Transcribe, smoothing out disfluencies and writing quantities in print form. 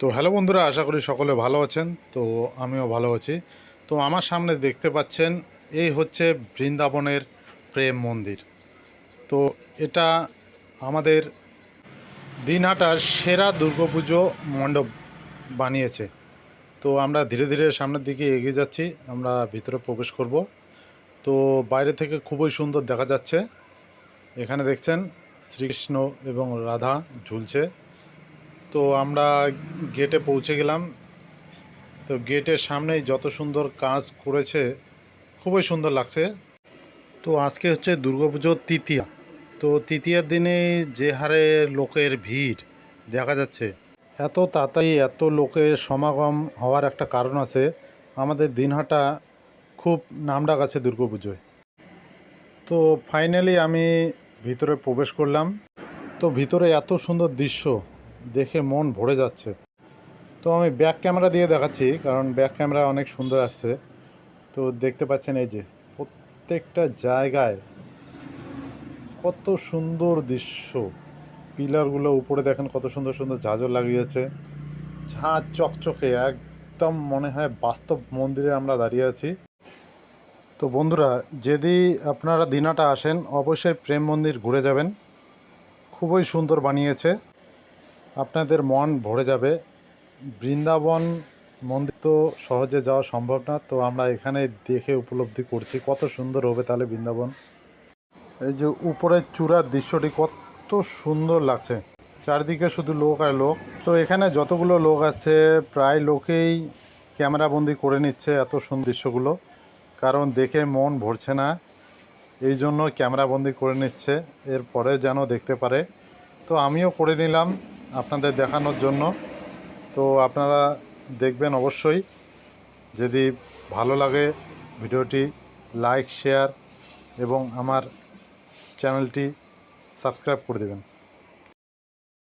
তো হ্যালো বন্ধুরা, আশা করি সকলে ভালো আছেন। তো আমিও ভালো আছি। তো আমার সামনে দেখতে পাচ্ছেন, এই হচ্ছে বৃন্দাবনের প্রেম মন্দির। তো এটা আমাদের দিনহাটার সেরা দুর্গাপুজো মণ্ডপ বানিয়েছে। তো আমরা ধীরে ধীরে সামনের দিকে এগিয়ে যাচ্ছি, আমরা ভিতরে প্রবেশ করব। তো বাইরে থেকে খুবই সুন্দর দেখা যাচ্ছে। এখানে দেখছেন শ্রীকৃষ্ণ এবং রাধা ঝুলছে। তো আমরা গেটে পৌঁছে গেলাম। তো গেটের সামনেই যত সুন্দর কাজ করেছে, খুবই সুন্দর লাগছে। তো আজকে হচ্ছে দুর্গাপুজোর তৃতীয়া। তো তৃতীয়ার দিনে যে হারে লোকের ভিড় দেখা যাচ্ছে, এত তাড়াতাড়ি এত লোকের সমাগম হওয়ার একটা কারণ আছে। আমাদের দিনহাটা খুব নামডাক আছে দুর্গাপুজোয়। তো ফাইনালি আমি ভিতরে প্রবেশ করলাম। তো ভিতরে এত সুন্দর দৃশ্য দেখে মন ভরে যাচ্ছে। তো আমি ব্যাক ক্যামেরা দিয়ে দেখাচ্ছি, কারণ ব্যাক ক্যামেরা অনেক সুন্দর আসছে। তো দেখতে পাচ্ছেন এই যে প্রত্যেকটা জায়গায় কত সুন্দর দৃশ্য। পিলারগুলো উপরে দেখেন কত সুন্দর সুন্দর ঝাঁঝর লাগিয়েছে, ঝাঁ চকচকে, একদম মনে হয় বাস্তব মন্দিরে আমরা দাঁড়িয়ে আছি। তো বন্ধুরা, যদি আপনারা দিনাটা আসেন, অবশ্যই প্রেম মন্দির ঘুরে যাবেন। খুবই সুন্দর বানিয়েছে, আপনাদের মন ভরে যাবে। বৃন্দাবন মন্দির তো সহজে যাওয়া সম্ভব না, তো আমরা এখানে দেখে উপলব্ধি করছি কত সুন্দর হবে তাহলে বৃন্দাবন। এই যে উপরের চূড়ার দৃশ্যটি কত সুন্দর লাগছে, চারদিকে শুধু লোক আর লোক। তো এখানে যতগুলো লোক আছে প্রায় লোকেই ক্যামেরাবন্দি করে নিচ্ছে এত সুন্দর দৃশ্যগুলো, কারণ দেখে মন ভরছে না, এই জন্য ক্যামেরাবন্দি করে নিচ্ছে, এরপরে যেন দেখতে পারে। তো আমিও করে নিলাম আপনাদের দেখানোর জন্য। তো আপনারা দেখবেন অবশ্যই। যদি ভালো লাগে ভিডিওটি লাইক, শেয়ার এবং আমার চ্যানেলটি সাবস্ক্রাইব করে দেবেন।